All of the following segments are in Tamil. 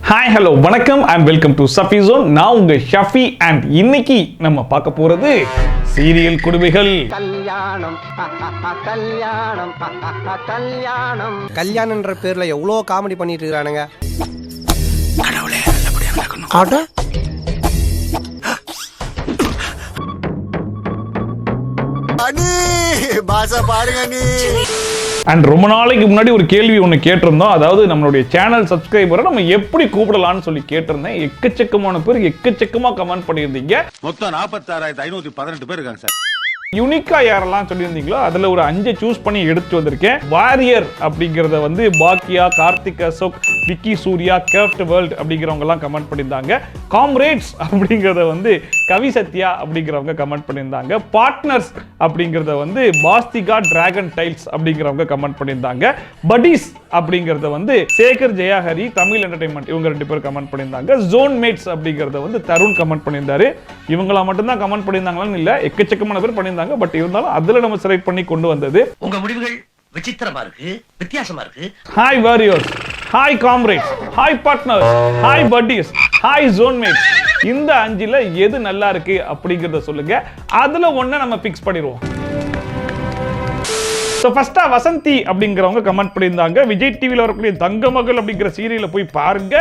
ஹாய் ஹலோ வணக்கம் and welcome to Safi zone. நான் உங்க ஷஃபி அண்ட் இன்னைக்கு நம்ம பார்க்க போறது சீரியல் குடுவைகள். கல்யாணம் கல்யாணம் கல்யாணம் கல்யாணம்ன்ற பேர்ல எவ்வளோ காமெடி பண்ணிட்டு இருக்கானுங்க. கடவுளே நல்லபடியா நடக்கணும். அண்ணி பாசா பாருங்க அண்ணி. அண்ட் ரொம்ப நாளைக்கு முன்னாடி ஒரு கேள்வி ஒன்று கேட்டிருந்தோம். அதாவது நம்மளுடைய சேனல் சப்ஸ்கிரைபரை நம்ம எப்படி கூப்பிடலாம்னு சொல்லி கேட்டிருந்தேன். எக்கச்சக்கமான பேர் எக்கச்சக்கமா கமெண்ட் பண்ணியிருந்தீங்க. மொத்தம் 46,518 பேர் இருக்காங்க சார். யூனிக்கா யாரெல்லாம் சொல்லியிருந்தீங்களோ அதுல ஒரு 5 சூஸ் பண்ணி எடுத்து வந்திருக்கேன். வாரியர் அப்படிங்கறத வந்து பாக்கியா, கார்த்திக் அசோக், விக்கி சூர்யா, கேப்ட் வேர்ல்ட் அப்படிங்கிறவங்க எல்லாம் கமெண்ட் பண்ணியிருந்தாங்க. காம்ரேட்ஸ் அப்படிங்கறத வந்து கவி சத்யா அப்படிங்கிறவங்க கமெண்ட் பண்ணியிருந்தாங்க. பார்ட்னர்ஸ் அப்படிங்கறத வந்து பாஸ்திகா டிராகன் டைல்ஸ் அப்படிங்கிறவங்க கமெண்ட் பண்ணியிருந்தாங்க. படீஸ் அப்படிங்கறத வந்து சேகர் ஜெயாஹரி தமிழ் என்டர்டைன்மெண்ட் இவங்க 2 பேர் கமெண்ட் பண்ணியிருந்தாங்க. ஜோன் மேட்ஸ் அப்படிங்கறத வந்து தருண் கமெண்ட் பண்ணியிருந்தாரு. இவங்களா மட்டும் தான் கமெண்ட் பண்ணியிருந்தாங்களான்னு இல்ல, எக்கச்சக்கமான பேர் பண்ணியிருந்தாங்க. பட் இருந்தாலும் அதுல நம்ம செலக்ட் பண்ணி கொண்டு வந்தது. உங்க முடிவுகள் விசித்திரமா இருக்கு, வித்தியாசமா இருக்கு. Hi warriors, hi comrades, hi partners, hi buddies, hi zone mates. இந்த 5ல எது நல்லா இருக்கு அப்படிங்கறத சொல்லுங்க. அதுல ஒண்ணை நம்ம பிக்ஸ் பண்ணிடுவோம். ஃபர்ஸ்டா வசந்தி அப்படிங்கிறவங்க கமெண்ட் பண்ணியிருந்தாங்க. விஜய் டிவியில் வரக்கூடிய தங்க மகள் அப்படிங்கிற சீரியலை போய் பாருங்க.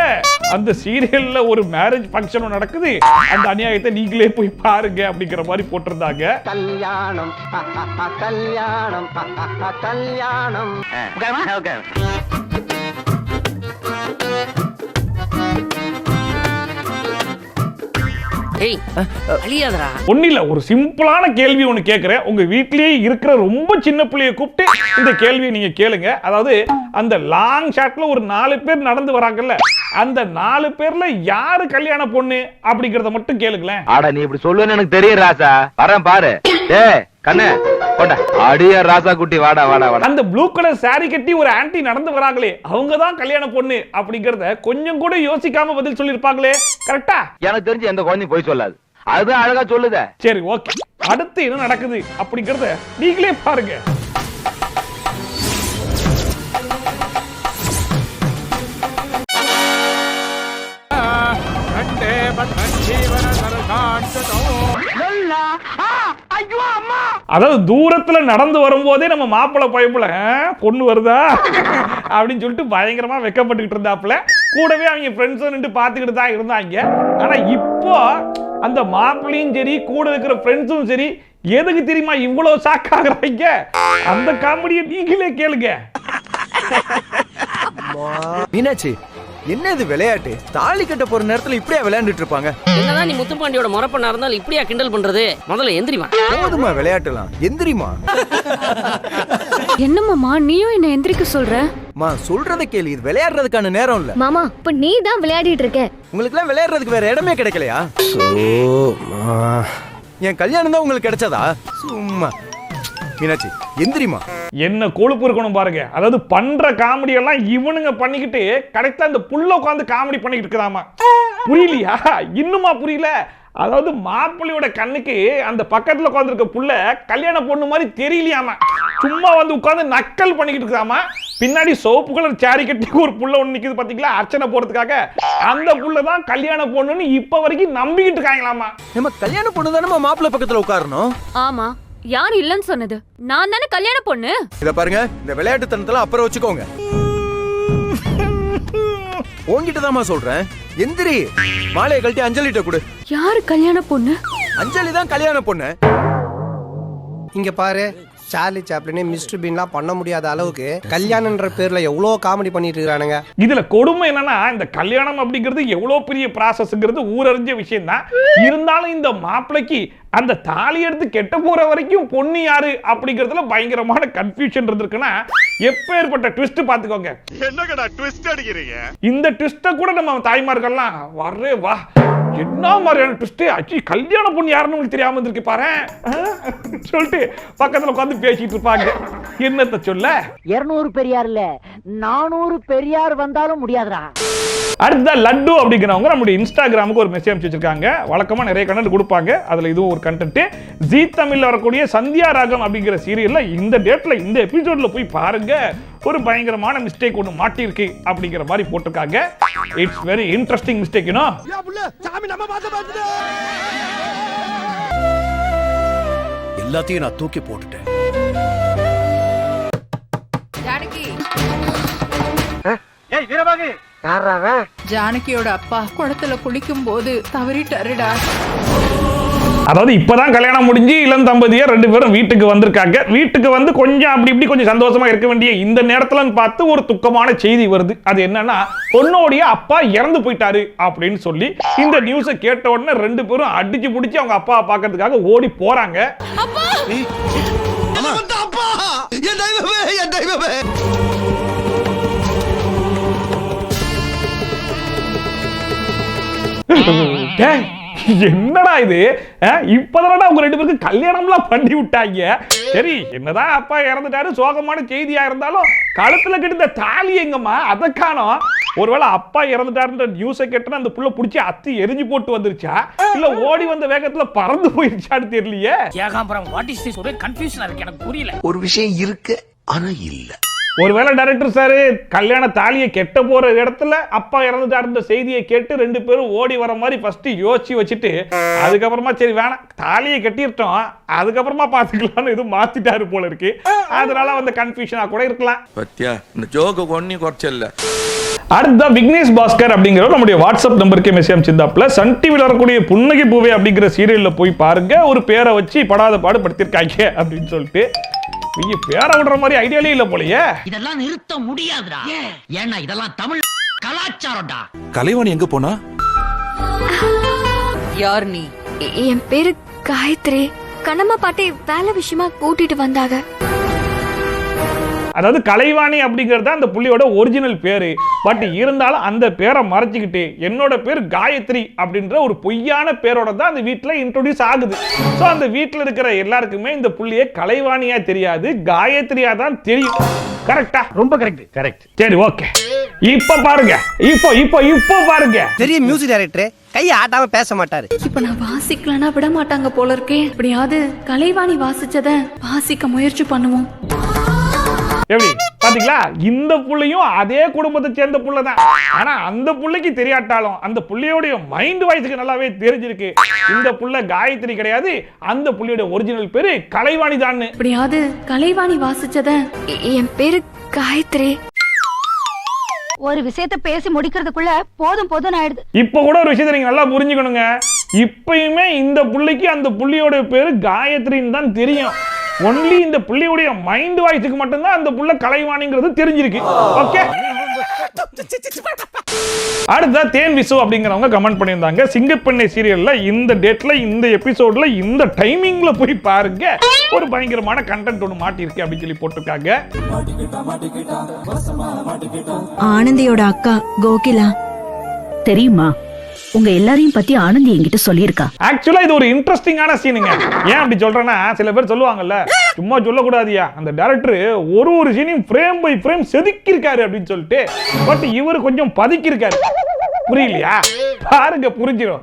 அந்த சீரியல்ல ஒரு மேரேஜ் ஃபங்க்ஷன் நடக்குது, அந்த அநியாயத்தை நீங்களே போய் பாருங்க அப்படிங்கிற மாதிரி போட்டிருந்தாங்க. கல்யாணம் கல்யாணம் கல்யாணம் ஒன்னும் இல்ல, ஒரு சிம்பிளான கேள்வி ஒண்ணு கேட்கிறேன். உங்க வீட்லயே இருக்கிற ரொம்ப சின்ன பிள்ளைய கூப்பிட்டு இந்த கேள்வியை நீங்க கேளுங்க. அதாவது அந்த லாங் ஷாட்ல ஒரு 4 பேர் நடந்து வராங்கல்ல, அந்த 4 பேர்ல யாரு கல்யாண பொண்ணு அப்படிங்கறத மட்டும் கேளுங்களேன். ஆடா நீ இப்படி சொல்லுவேன்னு எனக்கு தெரியும் ராசா. வரேன் பாரு. டேய் கண்ணே போடா. அடியா ராசா குட்டி வாடா வாடா வாடா. அந்த ப்ளூ கலர் சாரி கட்டி ஒரு ஆன்ட்டி நடந்து வராங்களே, அவங்க தான் கல்யாண பொண்ணு அப்படிங்கறத கொஞ்சம் கூட யோசிக்காம பதில் சொல்லிருப்பாங்களே. கரெக்ட்டா? எனக்கு தெரிஞ்சு எந்த குழந்தையும் போய் சொல்லாது. அதுதான் அழகா சொல்லுதே. சரி ஓகே, அடுத்து என்ன நடக்குது அப்படிங்கறத நீங்களே பாருங்க. அதாவது தூரத்துல நடந்து வரும்போதே நம்ம மாப்பிள்ளை பயப்புல பொண்ணு வருதா அப்படின்னு சொல்லிட்டு பயங்கரமா வெக்கப்பட்டுக்கிட்டு இருந்தாப்புல. கூடவே அவங்க ஃப்ரெண்ட்ஸ் நின்று பார்த்துக்கிட்டு தான் இருந்தாங்க. ஆனா இப்போ அந்த மாப்பிள்ளையும் சரி கூட இருக்கிற ஃப்ரெண்ட்ஸும் சரி எதுக்கு தெரியுமா இவ்வளவு சாக்காகிறாங்க? அந்த காமெடியை நீங்களே கேளுங்க. மீனாட்சி, என்ன இது விளையாட்டு? தாலி கட்ட போற நேரத்துல இப்படியா விளையாண்டுட்டு இருப்பாங்க? என்னதான் நீ முத்துப்பாண்டியோட முறப்பண்ணா இருந்தாலும் இப்படியா கிண்டல் பண்றது? முதல்ல எந்திரிமா. போதுமா விளையாட்டுலாம், எந்திரிமா. என்ன மாமா நீயும் என்ன எந்திரிக்க சொல்ற? மா சொல்றத கேளு, இது விளையாடுறதுக்கான நேரம் இல்ல. மாமா இப்ப நீ தான் விளையாடிட்டு இருக்க. உங்களுக்கு எல்லாம் விளையாடுறதுக்கு வேற இடமே கிடைக்கலையா? என் கல்யாணம் தான் உங்களுக்கு கிடைச்சதா? சும்மா. மீனாட்சி எந்திரிமா. என்ன கொழுப்பு இருக்கணும் பாருங்க. அதாவது பண்ற காமெடி எல்லாம் இவனுங்க பண்ணிக்கிட்டு கரெக்டா அந்த புள்ள உட்காந்து காமெடி பண்ணிக்கிட்டு இருக்குதாமா. புரியலையா? இன்னுமா புரியல? அதாவது மாப்பிள்ளையோட கண்ணுக்கு அந்த பக்கத்துல உட்காந்துருக்க புள்ள கல்யாண பொண்ணு மாதிரி தெரியலையாமா. சும்மா வந்து உட்காந்து நக்கல் பண்ணிக்கிட்டு இருக்காமா. பின்னாடி சோப்பு கலர் சாரி கட்டி ஒரு புள்ள ஒண்ணு நிக்குது பாத்தீங்களா, அர்ச்சனை போறதுக்காக. அந்த புள்ள தான் கல்யாண பொண்ணுன்னு இப்ப வரைக்கும் நம்பிக்கிட்டு இருக்காங்களாமா. நம்ம கல்யாண பொண்ணு தானே மாப்பிள்ளை பக்கத்துல உட்காரணும். ஆமா, யார் இல்லன்னு சொன்னது? நான் தானே கல்யாண பொண்ணு. இத பாருங்க, இந்த விளையாட்டு தனத்துல அப்புறம் வச்சுக்கோங்க. உன்கிட்டதாமா சொல்றேன், எந்திரி. மாலையை கழட்டி அஞ்சலிட்ட கொடு. யாரு கல்யாண பொண்ணு? அஞ்சலி தான் கல்யாண பொண்ணு. இங்க பாரு, சார்லி சாப்ளின் மிஸ்டர் பீன்லாம் பண்ண முடியாத அளவுக்கு கல்யாணம்ன்ற பேர்ல எவ்வளோ காமெடி பண்ணிட்டு இருக்கானுங்க. இதுல கொடுமை என்னன்னா, இந்த கல்யாணம் அப்படிங்கிறது எவ்வளவு பெரிய ப்ராசஸ்ங்கிறது ஊரறிஞ்ச விஷயம் தான். இருந்தாலும் இந்த மாப்பிளைக்கு அந்த தாலி எடுத்து கெட்ட போற வரைக்கும் பொண்ணு யாரு அப்படிங்கிறதுல பயங்கரமான கன்ஃபியூஷன் இருந்திருக்குன்னா எப்பேற்பட்ட ட்விஸ்ட் பாத்துக்கோங்க. என்னங்கடா ட்விஸ்ட் அடிக்கிறீங்க? இந்த ட்விஸ்ட கூட நம்ம தாய்மார்கள்லாம் வரே வா என்ன மாதிரியான ட்விஸ்ட் ஆச்சு, கல்யாண பொண்ணு யாருன்னு உங்களுக்கு தெரியாம இருந்திருக்கு பாரு சொல்லிட்டு பக்கத்துல உட்காந்து பேசிட்டு இருப்பாங்க. என்னத்த சொல்ல, 200 பெரியார் இல்ல 400 பெரியார் வந்தாலும் முடியாதுடா. அடுத்த லட்டு அப்படிங்கிறவங்க நம்மளுடைய இன்ஸ்டாகிராமுக்கு ஒரு மெசேஜ் அனுப்பிச்சு வச்சிருக்காங்க. வழக்கமா நிறைய கண்டென்ட் கொடுப்பாங்க, அதுல இதுவும் ஒரு கண்டென்ட். ஜீ தமிழ்ல வரக்கூடிய சந்தியா ராகம் அப்படிங்கிற சீரியல்ல இந்த டேட்ல இந்த எபிசோட்ல போய் பாருங்க, ஒரு பயங்கரமான மிஸ்டேக் ஒன்று மாட்டிருக்கு அப்படிங்கிற மாதிரி போட்டிருக்காங்க. It's very interesting mistake. எல்லாத்தையும் நான் தூக்கி போட்டுட்டேன். ஜானகியோட அப்பா குளத்துல குளிக்கும் போது தவறிட்டாருடா. அதாவது இப்பதான் கல்யாணம் முடிஞ்சு இளம் தம்பதியர் 2 பேரும் வீட்டுக்கு வந்திருக்காங்க. வீட்டுக்கு வந்து கொஞ்சம் அப்படி இப்படி கொஞ்சம் சந்தோஷமா இருக்க வேண்டிய இந்த நேரத்துல பார்த்து ஒரு துக்கமான செய்தி வருது. அது என்னன்னா, பொண்ணோடைய அப்பா இறந்து போயிட்டாரு அப்படின்னு சொல்லி இந்த நியூஸை கேட்ட உடனே 2 பேரும் அடிச்சு பிடிச்சி அவங்க அப்பாவை பார்க்கறதுக்காக ஓடி போறாங்க. என்னடா இது, இப்பதான் உங்க 2 பேருக்கு கல்யாணம்லாம் பண்ணி விட்டாங்க. சரி, என்னதான் அப்பா இறந்துட்டாரு சோகமான செய்தியா இருந்தாலும் கழுத்துல கிட்ட தாலி எங்கம்மா, அதை காணோம். ஒருவேளை அப்பா இறந்துட்டாருன்ற நியூஸை கேட்டா அந்த புள்ள புடிச்சு அத்தி எரிஞ்சு போட்டு வந்துருச்சா, இல்ல ஓடி வந்த வேகத்துல பறந்து போயிருச்சான்னு தெரியலையே. எனக்கு புரியல. ஒரு விஷயம் இருக்கு ஆனா இல்ல. ஒருவேளை டைரக்டர் சார் கல்யாண தாலியை கெட்ட போற இடத்துல அப்பா இறந்துட்டாருன்ற செய்தியை கேட்டு 2 பேரும் ஓடி வர மாதிரி ஃபர்ஸ்ட் யோசிச்சு வச்சுட்டு அதுக்கப்புறமா சரி வேணாம் தாலியை கட்டிட்டோம் அதுக்கப்புறமா பாத்துக்கலாம்னு இது மாத்திட்டாரு போல இருக்கு. அதனால வந்து கன்ஃபியூஷனா கூட இருக்கலாம். பத்தியா இந்த ஜோக்கு ஒண்ணி குறைச்சல்ல. அடுத்த விக்னேஷ் பாஸ்கர் அப்படிங்கிற நம்முடைய வாட்ஸ்அப் நம்பருக்கு மெசேஜ் அனுப்பிச்சிருந்தாப்ல, சன் டிவில வரக்கூடிய புன்னகை பூவே அப்படிங்கிற சீரியல்ல போய் பாருங்க, ஒரு பேரை வச்சு படாத பாடு படுத்திருக்காங்க அப்படின்னு சொல்லிட்டு. நீங்க பேரை விடுற மாதிரி ஐடியாலே இல்ல போலயே. இதெல்லாம் நிறுத்த முடியாதுடா. ஏன்னா இதெல்லாம் தமிழ் கலாச்சாரம்டா. கலைவாணி எங்க போனா? யார் நீ? என் பேரு காயத்ரி. கண்ணம்மா பாட்டி வேலை விஷயமா கூட்டிட்டு வந்தாங்க. அதாவது கலைவாணி அப்படிங்கிறது அந்த புள்ளியோட ஒரிஜினல் பேரு. பட் இருந்தாலும் அந்த பேரை மறைச்சிக்கிட்டு என்னோட பேர் காயத்ரி அப்படின்ற ஒரு பொய்யான பேரோட தான் அந்த வீட்டில் இன்ட்ரோடியூஸ் ஆகுது. ஸோ அந்த வீட்டில் இருக்கிற எல்லாருக்குமே இந்த புள்ளியை கலைவாணியா தெரியாது, காயத்ரியா தான் தெரியும். கரெக்டா? ரொம்ப கரெக்ட். கரெக்ட். சரி, ஓகே. இப்ப பாருங்க, இப்போ பாருங்க. பெரிய மியூசிக் டைரக்டர் கையை ஆட்டாம பேச மாட்டாரு. இப்ப நான் வாசிக்கலன்னா விட மாட்டாங்க போல இருக்கே. எப்படியாவது கலைவாணி வாசிச்சத வாசிக்க முயற்சி பண்ணுவோம். எப்படி பாத்தீங்களா? இந்த புள்ளையும் அதே குடும்பத்தை சேர்ந்த புள்ள தான். ஆனா அந்த புள்ளைக்கு தெரியாட்டாலும் அந்த புள்ளையோட மைண்ட் வாய்ஸ்க்கு நல்லாவே தெரிஞ்சிருக்கு. இந்த புள்ள காயத்ரி கிடையாது, அந்த புள்ளையோட ஒரிஜினல் பேரு கலைவாணி தான். எப்படியாவது கலைவாணி வாசிச்சத. என் பேரு காயத்ரி. ஒரு விஷயத்தை பேசி முடிக்கிறதுக்குள்ள போதும் ஆயிடுது. இப்ப கூட ஒரு விஷயத்தை நீங்க நல்லா புரிஞ்சுக்கணுங்க. இப்பயுமே இந்த புள்ளைக்கு அந்த புள்ளையோட பேரு காயத்ரின்னு தான் தெரியும். ஒன்லி இந்த புள்ளியுடைய மைண்ட் வாய்ஸ்க்கு மட்டும்தான் அந்த புள்ள கலைவாணிங்கிறது தெரிஞ்சிருக்கு. ஓகே. அடுத்த தேன் விசு அப்படிங்கிறவங்க கமெண்ட் பண்ணியிருந்தாங்க, சிங்கப்பெண்ணை சீரியல்ல இந்த டேட்ல இந்த எபிசோட்ல இந்த டைமிங்ல போய் பாருங்க, ஒரு பயங்கரமான கண்டென்ட் ஒன்று மாட்டிருக்கு அப்படின்னு சொல்லி போட்டிருக்காங்க. ஆனந்தியோட அக்கா கோகிலா தெரியுமா? உங்க எல்லாரையும் பத்தி ஆனந்தி என்கிட்ட சொல்லியிருக்கா. ஆக்சுவலா இது ஒரு இன்ட்ரெஸ்டிங்கான சீனுங்க. ஏன் அப்படி சொல்றேன்னா, சில பேர் சொல்லுவாங்கல்ல சும்மா சொல்லக்கூடாதியா, அந்த டைரக்டர் ஒரு சீனையும் ஃப்ரேம் பை ஃப்ரேம் செதுக்கியிருக்காரு அப்படின்னு சொல்லிட்டு. பட் இவர் கொஞ்சம் பதுக்கியிருக்காரு. புரியலையா? பாருங்க, புரிஞ்சிடும்.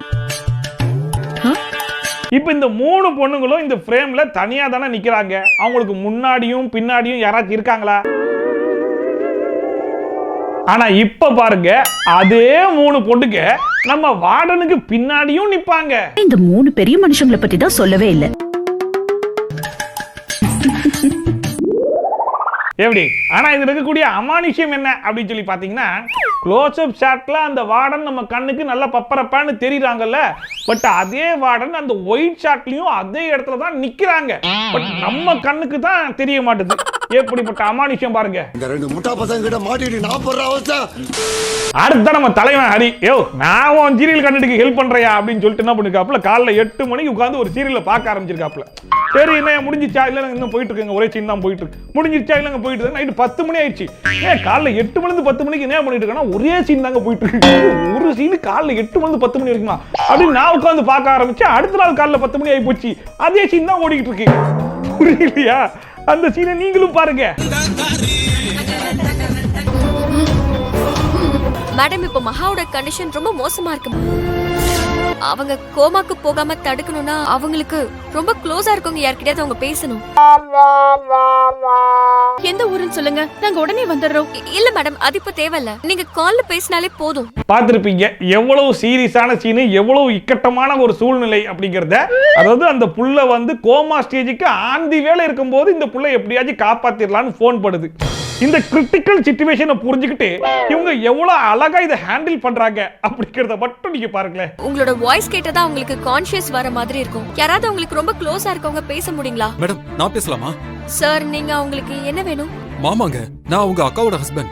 இப்ப இந்த 3 பொண்ணுங்களும் இந்த ஃப்ரேம்ல தனியா தானே நிக்கிறாங்க. அவங்களுக்கு முன்னாடியும் பின்னாடியும் யாராச்சும் இருக்காங்களா? ஆனா இப்ப பாருங்க, அதே 3 பொண்ணுங்க நம்ம வார்டனுக்கு பின்னாடியும் நிப்பாங்க. இந்த 3 பெரிய மனுஷங்களை பத்தி தான் சொல்லவே இல்லை. எப்படி? ஆனா இதுல இருக்கக்கூடிய அமானுஷ்யம் என்ன அப்படின்னு சொல்லி பாத்தீங்கன்னா, க்ளோஸ் அப் ஷாட்ல அந்த வார்டன் நம்ம கண்ணுக்கு நல்ல பப்பரப்பான்னு தெரியுறாங்கல்ல. பட் அதே வார்டன் அந்த ஒயிட் ஷாட்லயும் அதே இடத்துல தான் நிக்கிறாங்க. பட் நம்ம கண்ணுக்கு தான் தெரிய மாட்டேது. எப்படிப்பட்ட அமானுஷ்யம் பாருங்க. இந்த 2 முட்டா பசங்க கிட்ட மாட்டிட்டு நான் படுற அவஸ்தை. அடுத்த நம்ம தலைவன் ஹரி, நான் உன் சீரியல் கண்டுக்கு ஹெல்ப் பண்றியா அப்படின்னு சொல்லிட்டு என்ன பண்ணிருக்காப்ல, காலைல 8 மணிக்கு உட்காந்து ஒரு சீரியலை பார்க்க ஆரம்பிச்சிருக்காப்ல. சரி, என்ன முடிஞ்சிச்சா இல்ல இன்னும் போயிட்டு இருக்குங்க, ஒரே சீன் தான் போயிட்டு இருக்கு. முடிஞ்சிச்சா இல்லங்க போயிட்டு இருக்கு. நைட்டு 10 மணி ஆயிடுச்சு. காலைல 8 மணிலிருந்து 10 மணிக்கு என்ன பண்ணிட்டு இருக்கேன்னா ஒரே சீன் தாங்க போயிட்டு இருக்கு. ஒரு சீன் காலைல 8 மணிலிருந்து 10 மணி வரைக்குமா அப்படின்னு நான் உட்காந்து பார்க்க ஆரம்பிச்சேன். அடுத்த நாள் காலைல 10 மணி ஆகி போச்சு, அதே சீன் தான் ஓடிக்கிட்டு இருக்கு. புரியலையா? அந்த சீனை நீங்களும் பாருங்க. மேடம் இப்போ மகாவோட கண்டிஷன் ரொம்ப மோசமா இருக்கு. அவங்க கோமாக்கு போகாம தடுக்கணும்னா அவங்களுக்கு ரொம்ப க்ளோஸா இருக்கவங்க யார்கிட்டயாவது அவங்க பேசணும். எந்த ஊருன்னு சொல்லுங்க, நாங்க உடனே வந்துடுறோம். இல்ல மேடம், அது இப்ப தேவையில்ல. நீங்க கால்ல பேசினாலே போதும். பார்த்திருப்பீங்க எவ்வளவு சீரியஸான சீனு, எவ்வளவு இக்கட்டமான ஒரு சூழ்நிலை அப்படிங்கறத. அதாவது அந்த புள்ள வந்து கோமா ஸ்டேஜுக்கு ஆந்தி வேலை இருக்கும்போது இந்த புள்ள எப்படியாச்சும் காப்பாத்திரலாம்னு போன் பண்ணுது. இந்த கிரிட்டிக்கல் சிச்சுவேஷனை புரிஞ்சுக்கிட்டு இவங்க எவ்வளவு அழகா இதை ஹேண்டில் பண்றாங்க அப்படிங்கறத மட்டும் நீங்க பாருங்களேன். உங்களோட வாய்ஸ் கேட்டதா உங்களுக்கு கான்ஷியஸ் வர மாதிரி இருக்கும். யாராவது உங்களுக்கு ரொம்ப க்ளோஸா இருக்கவங்க பேச முடியுங்களா? மேடம் நான் பேசலாமா? சார், நீங்க உங்களுக்கு என்ன வேணும்? மாமாங்க, நான் உங்க அக்காவோட ஹஸ்பண்ட்.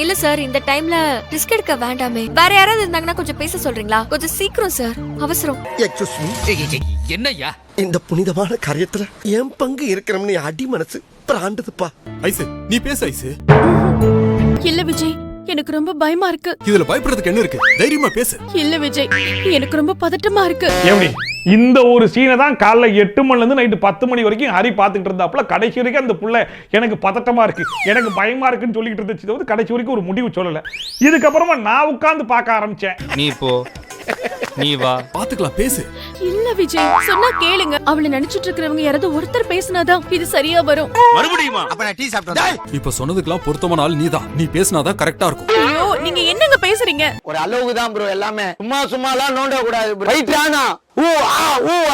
இல்ல சார், இந்த டைம்ல ரிஸ்க் எடுக்க வேண்டாமே. வேற யாராவது இருந்தாங்கன்னா கொஞ்சம் பேச சொல்றீங்களா? கொஞ்சம் சீக்கிரம் சார், அவசரம். என்னய்யா இந்த புனிதமான காரியத்துல என் பங்கு இருக்கிறோம்னு அடி மனசு பிராண்டதுப்பா. ஐசு நீ பேச ஐசு. இல்ல விஜய், எனக்கு ரொம்ப பயமா இருக்கு. இதுல பயப்படுறதுக்கு என்ன இருக்கு? தைரியமா பேசு. இல்ல விஜய், எனக்கு ரொம்ப பதட்டமா இருக்கு. எப்படி இந்த ஒரு சீனை தான் காலைல 8 மணில இருந்து நைட்டு 10 மணி வரைக்கும் ஹரி பார்த்துக்கிட்டு இருந்தாப்புல. கடைசி வரைக்கும் அந்த புள்ள எனக்கு பதட்டமா இருக்கு, எனக்கு பயமா இருக்குன்னு சொல்லிக்கிட்டு இருந்துச்சு. வந்து கடைசி வரைக்கும் ஒரு முடிவு சொல்லல. இதுக்கப்புறமா நான் உட்கார்ந்து பார்க்க ஆரம்பிச்சேன். நீ போ, நீ வா, பாத்துக்கலாம், பேசு. இல்ல விஜய், சொன்னா கேளுங்க. அவளை நினைச்சிட்டு இருக்கிறவங்க யாராவது ஒருத்தர் பேசினாதான் இது சரியா வரும். மறுபடியுமா? அப்ப நான் டீ சாப்பிட்டேன். இப்ப சொன்னதுக்கெல்லாம் பொருத்தமான ஆள் நீதான். நீ பேசினாதான் கரெக்டா இருக்கும். ஐயோ, நீங்க என்னங்க பேசுறீங்க? ஒரு அளவுக்கு தான் ப்ரோ எல்லாமே. சும்மாலாம் நோண்ட கூடாது ப்ரோ. ரைட்டானா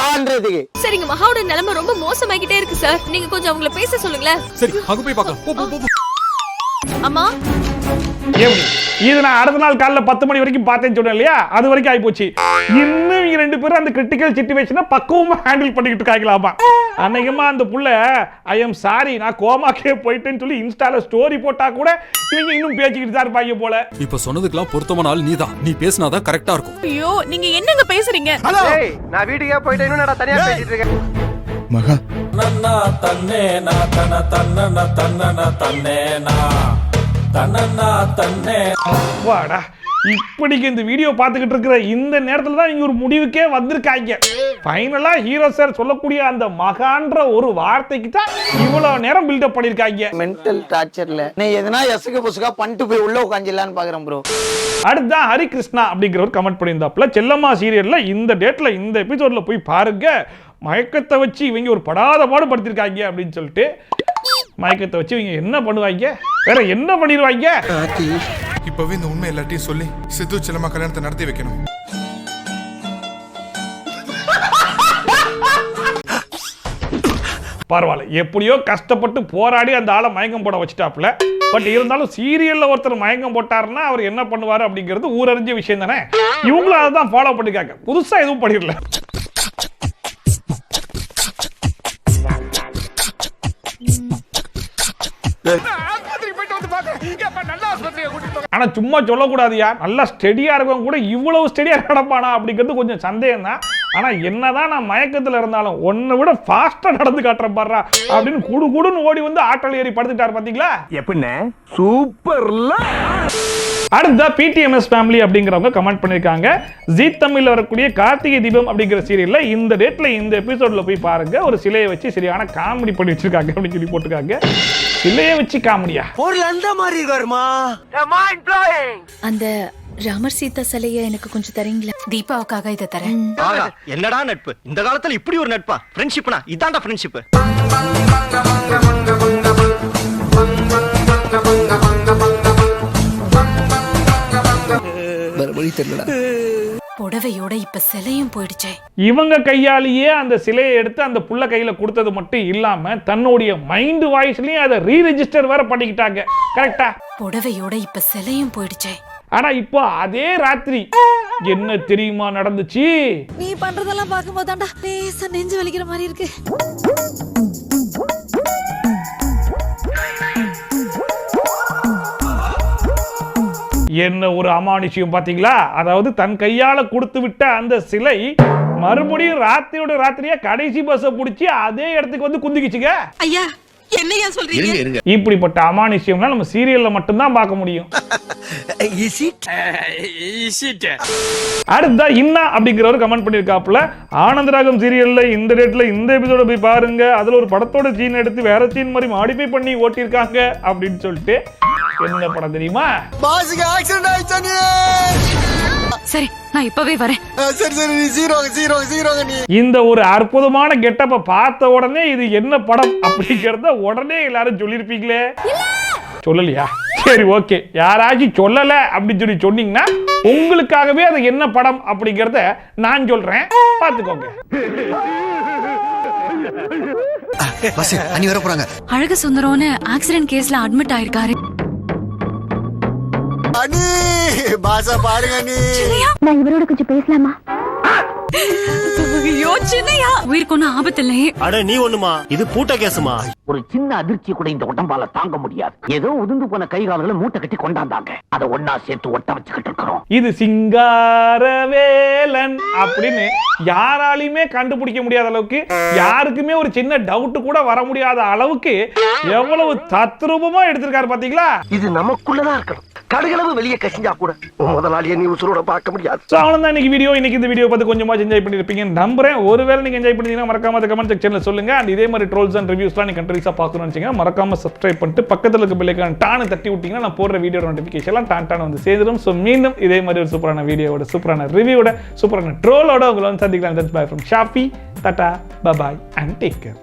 ஆன்றதுக்கு. சரிங்க, மகாவோட நிலைமை ரொம்ப மோசமாகிட்டே இருக்கு சார். நீங்க கொஞ்சம் அவங்கள பேச சொல்லுங்களேன். சரி, அங்க போய் பார்க்கலாம். போ போ போ. அம்மா, எப்படி இது நான் அடுத்த நாள் காலைல 10 மணி வரைக்கும் பார்த்தேன்னு சொன்னேன் இல்லையா, அது வரைக்கும் ஆயிப்போச்சு. இன்னும் இவங்க 2 பேரும் அந்த கிரிட்டிக்கல் சிச்சுவேஷனை பக்குவமா ஹேண்டில் பண்ணிக்கிட்டு இருக்காங்களாமா. அன்னைக்குமா அந்த புள்ள ஐ எம் சாரி நான் கோமாக்கே போயிட்டேன்னு சொல்லி இன்ஸ்டால ஸ்டோரி போட்டா கூட இவங்க இன்னும் பேசிக்கிட்டு தான் இருப்பாங்க போல. இப்ப சொன்னதுக்கெல்லாம் பொருத்தமான ஆள் நீதான். நீ பேசினாதான் கரெக்டா இருக்கும். ஐயோ, நீங்க என்னங்க பேசுறீங்க? நான் வீட்டுக்கே போயிட்டேன், இன்னும் நான் தனியா பேசிட்டு இருக்கேன். மகா தன்னன்னா தன்னே நா தன தன்னன தன்னன தன்னே நா தன்னன்னா தன்னே. வாடா, இப்படிக்கு இந்த வீடியோ பார்த்துக்கிட்டு இருக்கிற இந்த நேரத்தில் தான் இங்க ஒரு முடிவுக்கே வந்திருக்காங்க. ஃபைனலா ஹீரோ சார் சொல்லக்கூடிய அந்த மகான்ற ஒரு வார்த்தைக்கு தான் இவ்வளவு நேரம் பில்டப் பண்ணிருக்காங்க. மென்டல் டார்ச்சர்ல நீ எதனா எசக புசுகா பண்ணிட்டு போய் உள்ள உட்காந்துலான்னு பாக்குறேன் ப்ரோ. அடுத்ததான் ஹரிகிருஷ்ணா அப்படிங்கிறவர் கமெண்ட் பண்ணியிருந்தாப்புல, செல்லம்மா சீரியல்ல இந்த டேட்ல இந்த எபிசோட்ல போய் பாருங்க, மயக்கத்தை வச்சு இவங்க ஒரு படாத பாடு படுத்திருக்காங்க அப்படின்னு சொல்லிட்டு. மயக்கத்தை வச்சு இவங்க என்ன பண்ணுவாங்க, வேற என்ன பண்ணிடுவாங்க? இப்பவே இந்த உண்மை எல்லாத்தையும் சொல்லி சித்து செல்லம்மா கல்யாணத்தை நடத்தி வைக்கணும். பரவாயில்ல, எப்படியோ கஷ்டப்பட்டு போராடி அந்த ஆளை மயக்கம் போட வச்சுட்டாப்புல. பட் இருந்தாலும் சீரியல்ல ஒருத்தர் மயக்கம் போட்டாருன்னா அவர் என்ன பண்ணுவாரு அப்படிங்கிறது ஊரறிஞ்ச விஷயம் தானே. இவங்களும் அதை தான் ஃபாலோ பண்ணிருக்காங்க, புதுசா எதுவும் பண்ணிடல. ஆனா சும்மா சொல்லக்கூடாதுயா, நல்லா ஸ்டெடியா இருக்கவங்க கூட இவ்வளவு ஸ்டெடியா நடப்பானா அப்படிங்கிறது கொஞ்சம் சந்தேகம் தான். ஆனா என்னதான் நான் மயக்கத்துல இருந்தாலும் ஒன்னை விட ஃபாஸ்டா நடந்து காட்டுறேன் பாடுறா அப்படின்னு குடு குடுன்னு ஓடி வந்து ஆட்டோல ஏறி படுத்துட்டாரு பாத்தீங்களா? எப்படின்னு சூப்பர்ல. அடுத்த பிடிஎம்எஸ் ஃபேமிலி அப்படிங்கிறவங்க கமெண்ட் பண்ணிருக்காங்க, ஜீ தமிழ்ல வரக்கூடிய கார்த்திகை தீபம் அப்படிங்கிற சீரியல்ல இந்த டேட்ல இந்த எபிசோட்ல போய் பாருங்க, ஒரு சிலையை வச்சு சரியான காமெடி பண்ணி வச்சிருக்காங்க அப்படின்னு சொல்லி போட்டுருக்காங்க. சிலையை வச்சு காமெடியா? ஒரு அந்த மாதிரி இருக்காருமா. அந்த ராமர் சீதா சிலைய எனக்கு கொஞ்சம் தரீங்களா? தீபாவுக்காக இதை தரேன். என்னடா நட்பு இந்த காலத்துல இப்படி ஒரு நட்பா? ஃப்ரெண்ட்ஷிப்னா இதான்டா ஃப்ரெண்ட்ஷிப். புடவையோட இப்ப சிலையும் போயிடுச்சே. இவங்க கையாலேயே அந்த சிலையை எடுத்து அந்த புள்ள கையில கொடுத்தது மட்டும் இல்லாம தன்னுடைய மைண்ட் வாய்ஸ்லயும் அதை ரீரெஜிஸ்டர் வேற பண்ணிக்கிட்டாங்க. கரெக்டா? புடவையோட இப்ப சிலையும் போயிடுச்சே. ஆனா இப்போ அதே ராத்திரி என்ன தெரியுமா நடந்துச்சு? நீ பண்றதெல்லாம் பார்க்கும்போது தான்டா லேசா நெஞ்சு வலிக்கிற மாதிரி இருக்கு. என்ன ஒரு அமானுஷ்யம் பாத்தீங்களா? அதாவது தன் கையால கொடுத்து விட்ட அந்த சிலை மறுபடியும் ராத்திரியோட ராத்திரியா கடைசி பஸ்ஸை பிடிச்சி அதே இடத்துக்கு வந்து குந்திக்கிச்சுங்க. ஐயா, என்னையா சொல்றீங்க? இப்படிப்பட்ட அமானுஷ்யம்னா நம்ம சீரியல்ல மட்டும்தான் பார்க்க முடியும். அடுத்த இன்னா அப்படிங்கிறவர் கமெண்ட் பண்ணிருக்காப்புல, ஆனந்தராகம் சீரியல்ல இந்த டேட்ல இந்த எபிசோட போய் பாருங்க, அதுல ஒரு படத்தோட சீன் எடுத்து வேற சீன் மாதிரி மாடிஃபை பண்ணி ஓட்டிருக்காங்க அப்படின்னு சொல்லிட்டு. என்ன படம் தெரியுமா? பாஸுக்கு ஆக்சிடென்ட் ஆயிடுச்சு. சரி நான் இப்பவே வரேன். சரி சரி நீ ஜீரோங்க நீ. இந்த ஒரு அற்புதமான கெட்டப்ப பார்த்த உடனே இது என்ன படம் அப்படிங்கறத உடனே எல்லாரும் சொல்லிருப்பீங்களே. சொல்லலையா? சரி ஓகே, யாராச்சும் சொல்லல அப்படின்னு சொல்லி சொன்னீங்கன்னா உங்களுக்காகவே அது என்ன படம் அப்படிங்கறத நான் சொல்றேன், பாத்துக்கோங்க. பஸ் அண்ணி வர போறாங்க. அழகு சுந்தரம்னு ஆக்சிடென்ட் கேஸ்ல அட்மிட் ஆயிருக்காரு. அண்ணி பாசா பாருங்க அண்ணி. நான் இவரோட கொஞ்சம் பேசலாமா? ஐயோ சின்னையா, உயிருக்கு ஒன்னும் ஆபத்து இல்லையே. அட நீ ஒண்ணுமா, இது பூட்ட கேசுமா. ஒரு சின்ன அதிர்ச்சி கூட இந்த உடம்பால தாங்க முடியாது. ஏதோ உதிர்ந்து போன கை கால்களை மூட்டை கட்டி கொண்டாந்தாங்க. அதை ஒன்னா சேர்த்து ஒட்ட வச்சுக்கிட்டு இருக்கிறோம். இது சிங்காரவேலன் அப்படின்னு யாராலையுமே கண்டுபிடிக்க முடியாத அளவுக்கு, யாருக்குமே ஒரு சின்ன டவுட் கூட வர முடியாத அளவுக்கு எவ்வளவு தத்ரூபமா எடுத்திருக்காரு பாத்தீங்களா? இது நமக்குள்ளதான் இருக்கணும். கடுகளவு வெளியே கசிஞ்சா கூட முதலாளியை நீ உசுரோட பார்க்க முடியாது. சோ அவ்வளவுதான் இன்னைக்கு வீடியோ. இன்னைக்கு இந்த வீடியோ பார்த்து கொஞ்சமா என்ஜாய் பண்ணிருப்பீங்க நம்புறேன். ஒருவேளை நீங்க என்ஜாய் பண்ணீங்கன்னா மறக்காம அந்த கமெண்ட் செக்ஷன்ல சொல்லுங்க. அண்ட் இதே மாதிரி ட்ரோல்ஸ் அண்ட் ரிவ்யூஸ்லாம் நீங்க கண்டிப்பா பார்க்கணும்னு நினைச்சீங்கன்னா மறக்காம சப்ஸ்கிரைப் பண்ணிட்டு பக்கத்துல இருக்க பெல் ஐகான் டான் தட்டி விட்டீங்கன்னா நான் போடுற வீடியோ நோட்டிபிகேஷன்லாம் டான் வந்து சேரும். சோ மீண்டும் இதே மாதிரி ஒரு சூப்பரான வீடியோவோட, சூப்பரான ரிவ்யூவோட, சூப்பரான ட்ரோலோட உங்களை வந்து சந்திக்கலாம். That's bye from Shafi. Tata bye bye and take care.